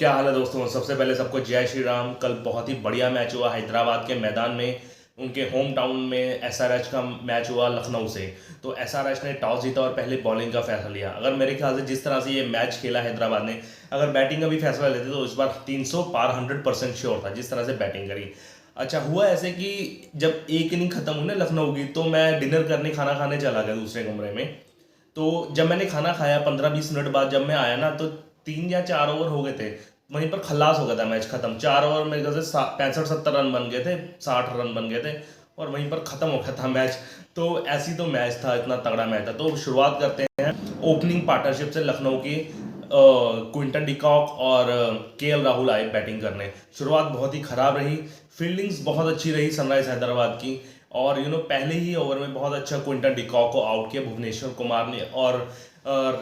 क्या हाल है दोस्तों। सबसे पहले सबको जय श्री राम। कल बहुत ही बढ़िया मैच हुआ हैदराबाद के मैदान में, उनके होम टाउन में। एसआरएच का मैच हुआ लखनऊ से। तो एसआरएच ने टॉस जीता और पहले बॉलिंग का फैसला लिया। अगर मेरे ख्याल से जिस तरह से ये मैच खेला हैदराबाद ने, अगर बैटिंग का भी फैसला लेते तो इस बार 300 पार 100% श्योर था, जिस तरह से बैटिंग करी। अच्छा हुआ ऐसे कि जब एक इनिंग खत्म हुई ना लखनऊ की, तो मैं डिनर करने खाना खाने चला गया दूसरे कमरे में। तो जब मैंने खाना खाया 15-20 मिनट बाद जब मैं आया ना, तो 3 या 4 ओवर हो गए थे। वहीं पर खल्लास हो गया था, मैच खत्म। 4 ओवर में जैसे 65-70 रन बन गए थे, 60 रन बन गए थे और वहीं पर खत्म हो गया था मैच। तो ऐसी तो मैच था, इतना तगड़ा मैच था। तो शुरुआत करते हैं ओपनिंग पार्टनरशिप से लखनऊ की। क्विंटन डिकॉक और केएल राहुल आए बैटिंग करने। शुरुआत बहुत ही खराब रही, फील्डिंग्स बहुत अच्छी रही सनराइज हैदराबाद की। और पहले ही ओवर में बहुत अच्छा क्विंटन डिकॉक को आउट किया भुवनेश्वर कुमार ने, और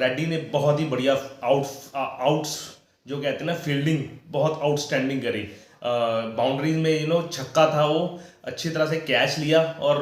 रेड्डी ने बहुत ही बढ़िया आउट्स जो कहते हैं ना, फील्डिंग बहुत आउटस्टैंडिंग करी। बाउंड्रीज में छक्का था, वो अच्छी तरह से कैच लिया और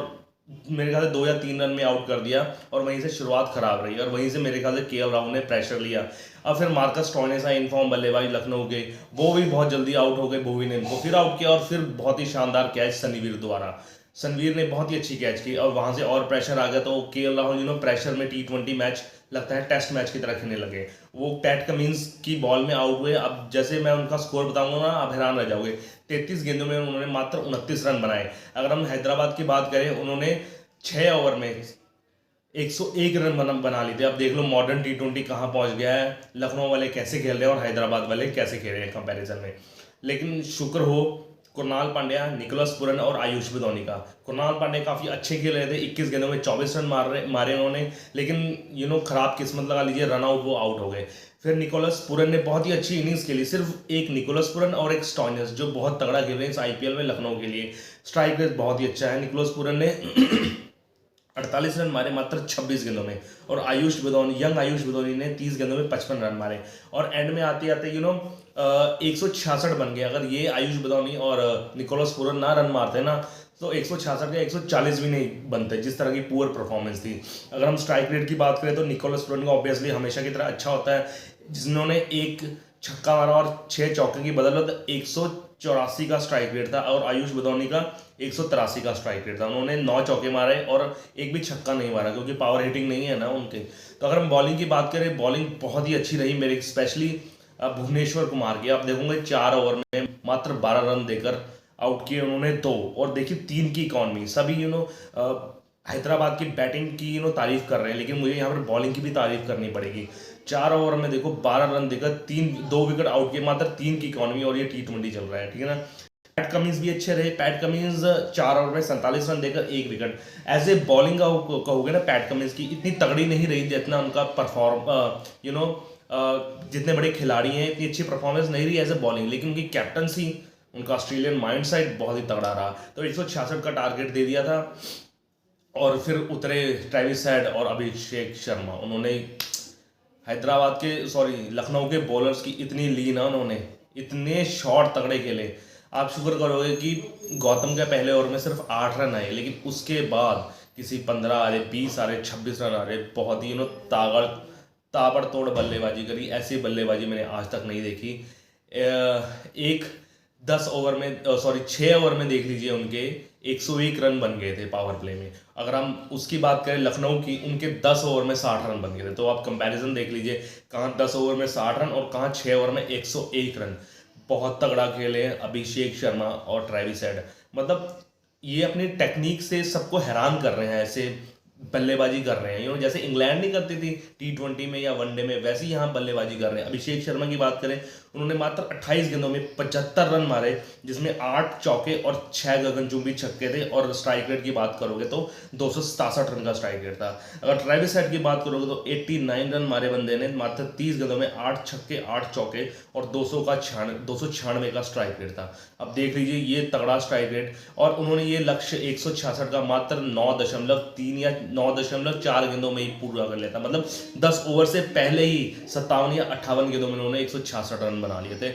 मेरे ख्याल से 2 या 3 रन में आउट कर दिया। और वहीं से शुरुआत खराब रही और वहीं से मेरे ख्याल से केएल राहुल ने प्रेशर लिया। अब फिर मार्कस स्टोइनिस आए इनफॉर्म बल्लेबाज लखनऊ के, वो भी बहुत जल्दी आउट हो गए। भुवी ने इनको फिर आउट किया और फिर बहुत ही शानदार कैच सनीवीर द्वारा। सनवीर ने बहुत ही अच्छी कैच की और वहां से और प्रेशर आ गया। तो केएल राहुल प्रेशर में T20 मैच लगता है टेस्ट मैच की तरह खेलने लगे। वो पैट कमिंस की बॉल में आउट हुए। अब जैसे मैं उनका स्कोर बताऊंगा ना, आप हैरान रह जाओगे। 33 गेंदों में उन्होंने मात्र 29 रन बनाए। अगर हम हैदराबाद की बात करें, उन्होंने 6 ओवर में 101 रन बना लिए थे। अब देख लो मॉडर्न T20 कहाँ पहुंच गया है, लखनऊ वाले कैसे खेल रहे हैं और हैदराबाद वाले कैसे खेल रहे हैं कंपैरिजन में। लेकिन शुक्र हो कुणाल पांड्या, निकोलस पुरन और आयुष बदौनी का। कुणाल पांड्या काफ़ी अच्छे खेल रहे थे, 21 गेंदों में 24 रन मारे उन्होंने। लेकिन खराब किस्मत लगा लीजिए, रन आउट, वो आउट हो गए। फिर निकोलस पुरन ने बहुत ही अच्छी इनिंग्स खेली। सिर्फ एक निकोलस पुरन और एक स्टोइनिस जो बहुत तगड़ा खेल रहे हैं इस आईपीएल में लखनऊ के लिए। स्ट्राइक रेट बहुत ही अच्छा है। निकोलस पुरन ने 48 रन मारे मात्र 26 गेंदों में। और यंग आयुष बदौनी ने 30 गेंदों में 55 रन मारे। और एंड में आते आते 166 बन गए। अगर ये आयुष बदौनी और निकोलस पुरन ना रन मारते ना, तो 166 या 140 भी नहीं बनते, जिस तरह की पुअर परफॉर्मेंस थी। अगर हम स्ट्राइक रेट की बात करें तो निकोलस पुरन का ऑब्वियसली हमेशा की तरह अच्छा होता है, जिन्होंने एक छक्का मारा और 6 चौके की बदौलत 184 का स्ट्राइक रेट था। और आयुष बदौनी का 183 का स्ट्राइक रेट था। उन्होंने 9 चौके मारे और एक भी छक्का नहीं मारा, क्योंकि पावर हिटिंग नहीं है ना उनके। तो अगर हम बॉलिंग की बात करें, बॉलिंग बहुत ही अच्छी रही मेरे, स्पेशली भुवनेश्वर कुमार की। आप देखोगे 4 ओवर में मात्र 12 रन देकर आउट किए उन्होंने 2। और देखिए 3 की इकॉनमी। सभी हैदराबाद की बैटिंग की तारीफ कर रहे हैं, लेकिन मुझे यहाँ पर बॉलिंग की भी तारीफ करनी पड़ेगी। 4 ओवर में देखो 12 रन देकर 2 विकेट आउट किए, मात्र 3 की इकॉनमी, और ये T20 चल रहा है, ठीक है ना। पैट कमिंस भी अच्छे रहे। पैट कमिंस 4 ओवर में 47 रन देकर 1 विकेट। एज ए बॉलिंग कहोगे ना, पैट कमिंस की इतनी तगड़ी नहीं रही जितना उनका जितने बड़े खिलाड़ी हैं इतनी अच्छी परफॉर्मेंस नहीं रही एज ए बॉलिंग। लेकिन उनकी कैप्टनसी, उनका ऑस्ट्रेलियन माइंड सेट बहुत ही तगड़ा रहा। तो 166 का टारगेट दे दिया था। और फिर उतरे ट्रेविस हेड और अभिषेक शर्मा। उन्होंने लखनऊ के बॉलर्स की इतनी ली ना, उन्होंने इतने शॉट तगड़े खेले। आप शुक्र करोगे कि गौतम के पहले ओवर में सिर्फ 8 रन आए, लेकिन उसके बाद किसी 15 आ रहे, 20 आ रहे, 26 रन आ रहे। बहुत ही ताबड़तोड़ बल्लेबाजी करी। ऐसी बल्लेबाजी मैंने आज तक नहीं देखी। एक 6 ओवर में देख लीजिए, उनके 101 रन बन गए थे पावर प्ले में। अगर हम उसकी बात करें लखनऊ की, उनके 10 ओवर में 60 रन बन गए थे। तो आप कंपैरिजन देख लीजिए, कहाँ 10 ओवर में 60 रन और कहाँ 6 ओवर में 101 रन। बहुत तगड़ा खेले अभिषेक शर्मा और ट्रेविस हेड। मतलब ये अपनी टेक्निक से सबको हैरान कर रहे हैं, ऐसे बल्लेबाजी कर रहे हैं। जैसे इंग्लैंड नहीं करती थी T20 में या वनडे में, वैसे ही यहाँ बल्लेबाजी कर रहे हैं। अभिषेक शर्मा की बात करें, उन्होंने मात्र 28 गेंदों में 75 रन मारे, जिसमें 8 चौके और 6 गगनचुंबी छक्के थे। और स्ट्राइक रेट की बात करोगे तो 267 रन का स्ट्राइक रेट था। अगर ट्रेविस हेड की बात करोगे तो 89 रन मारे बंदे ने, मात्र 30 गेंदों में 8 छक्के 8 चौके और 296 का स्ट्राइक रेट था। अब देख लीजिए ये तगड़ा स्ट्राइक रेट। और उन्होंने ये लक्ष्य 166 का मात्र 9.3 या 9.4 गेंदों में ही पूरा कर लेता। मतलब 10 ओवर से पहले ही 57 या 58 गेंदों में उन्होंने 166 रन बना लिए थे।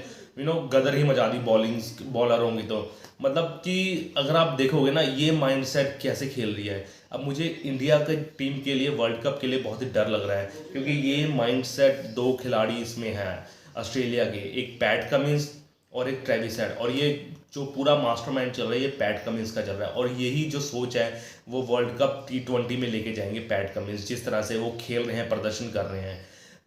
गदर ही मचा दी बॉलरों की। तो मतलब कि अगर आप देखोगे ना, ये माइंडसेट कैसे खेल रही है। अब मुझे इंडिया की टीम के लिए, वर्ल्ड कप के लिए बहुत ही डर लग रहा है, क्योंकि ये माइंडसेट 2 खिलाड़ी इसमें हैं। ऑस्ट्रेलिया के, एक पैट कमिंस और एक ट्रेविस हेड। और ये जो पूरा मास्टरमाइंड चल रहा है ये पैट कमिंस का चल रहा है, और यही जो सोच है वो वर्ल्ड कप T20 में लेके जाएंगे पैट कमिंस, जिस तरह से वो खेल रहे हैं, प्रदर्शन कर रहे हैं,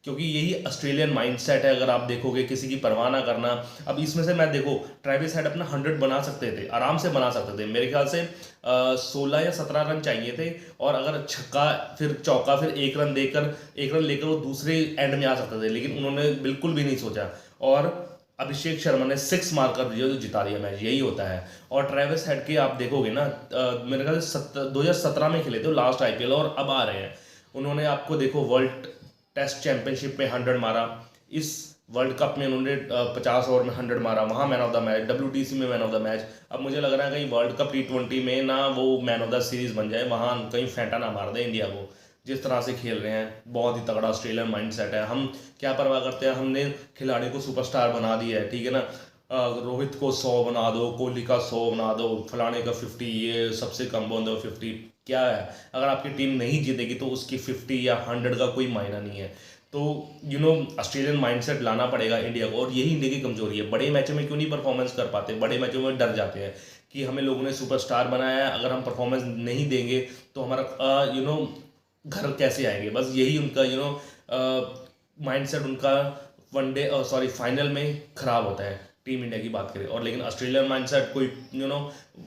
क्योंकि यही ऑस्ट्रेलियन माइंडसेट है। अगर आप देखोगे किसी की परवाह ना करना। अब इसमें से मैं देखो, ट्रेविस हेड अपना 100 बना सकते थे, आराम से बना सकते थे, मेरे ख्याल से 16 या 17 रन चाहिए थे, और अगर छक्का फिर चौका फिर एक रन लेकर वो दूसरे एंड में आ सकते थे, लेकिन उन्होंने बिल्कुल भी नहीं सोचा, और अभिषेक शर्मा ने 6 मार कर दिया जो जिता दिया मैच, यही होता है। और ट्रेविस हेड के आप देखोगे ना, मेरे ख्याल से 2017 में खेले थे लास्ट IPL, और अब आ रहे हैं। उन्होंने आपको देखो वर्ल्ड टेस्ट चैंपियनशिप में 100 मारा, इस वर्ल्ड कप में उन्होंने 50 ओवर में 100 मारा, वहाँ man of the match, WTC में मैन ऑफ द मैच। अब मुझे लग रहा है कहीं वर्ल्ड कप T20 में ना वो मैन ऑफ द सीरीज बन जाए, वहाँ कहीं फेंटा ना मार दे इंडिया को। जिस तरह से खेल रहे हैं बहुत ही तगड़ा ऑस्ट्रेलियन माइंडसेट है। हम क्या परवाह करते हैं, हमने खिलाड़ी को सुपरस्टार बना दिया है, ठीक है ना। रोहित को 100 बना दो, कोहली का 100 बना दो, फलाने का 50, ये सबसे कम बोल दो 50, क्या है। अगर आपकी टीम नहीं जीतेगी तो उसकी 50 या 100 का कोई मायना नहीं है। तो ऑस्ट्रेलियन माइंडसेट लाना पड़ेगा इंडिया को, और यही इंडिया की कमजोरी है। बड़े मैचों में क्यों नहीं परफॉर्मेंस कर पाते, बड़े मैचों में डर जाते हैं कि हमें लोगों ने सुपरस्टार बनाया है, अगर हम परफॉर्मेंस नहीं देंगे तो हमारा घर कैसे आएंगे। बस यही उनका माइंडसेट उनका वनडे सॉरी फाइनल में खराब होता है, टीम इंडिया की बात करें। और लेकिन ऑस्ट्रेलियन माइंडसेट कोई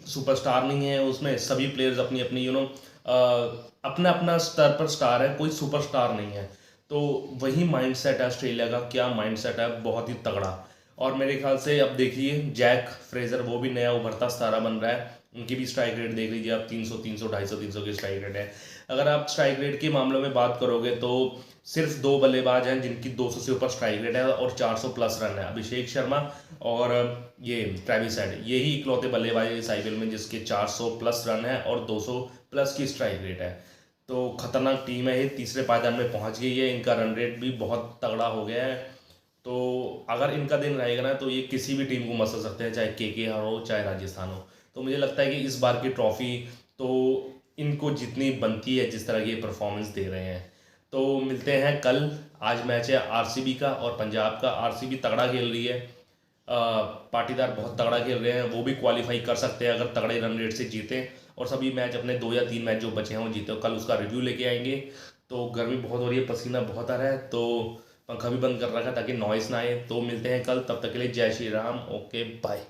सुपरस्टार नहीं है, उसमें सभी प्लेयर्स अपनी अपनी अपना अपना स्तर पर स्टार है, कोई सुपरस्टार नहीं है। तो वही माइंडसेट है ऑस्ट्रेलिया का, क्या माइंडसेट है, बहुत ही तगड़ा। और मेरे ख्याल से अब देखिए जैक फ्रेजर, वो भी नया उभरता सितारा बन रहा है, उनकी भी स्ट्राइक रेट देख लीजिए आप, 300 300 250 300 की स्ट्राइक रेट है। अगर आप स्ट्राइक रेट के मामलों में बात करोगे तो सिर्फ 2 बल्लेबाज हैं जिनकी 200 से ऊपर स्ट्राइक रेट है और 400 प्लस रन है, अभिषेक शर्मा और ये ट्रेविस हेड, यही इकलौते बल्लेबाज है इस IPL में जिसके 400 प्लस रन है और 200 प्लस की स्ट्राइक रेट है। तो खतरनाक टीम है ये, तीसरे पायदान में पहुंच गई है, इनका रन रेट भी बहुत तगड़ा हो गया है। तो अगर इनका दिन रहेगा ना तो ये किसी भी टीम को मसल सकते हैं, चाहे KKR हो चाहे राजस्थान हो। तो मुझे लगता है कि इस बार की ट्रॉफी तो इनको जितनी बनती है, जिस तरह की परफॉर्मेंस दे रहे हैं। तो मिलते हैं कल। आज मैच है RCB का और पंजाब का। RCB तगड़ा खेल रही है, पाटीदार बहुत तगड़ा खेल रहे हैं, वो भी क्वालिफाई कर सकते हैं अगर तगड़े रन रेट से जीतें, और सभी मैच अपने 2 या 3 मैच जो बचे हैं वो जीते। कल उसका रिव्यू लेके आएंगे। तो गर्मी बहुत हो रही है, पसीना बहुत आ रहा है, तो पंखा भी बंद कर रखा है ताकि नॉइस ना आए। तो मिलते हैं कल, तब तक के लिए जय श्री राम, ओके बाय।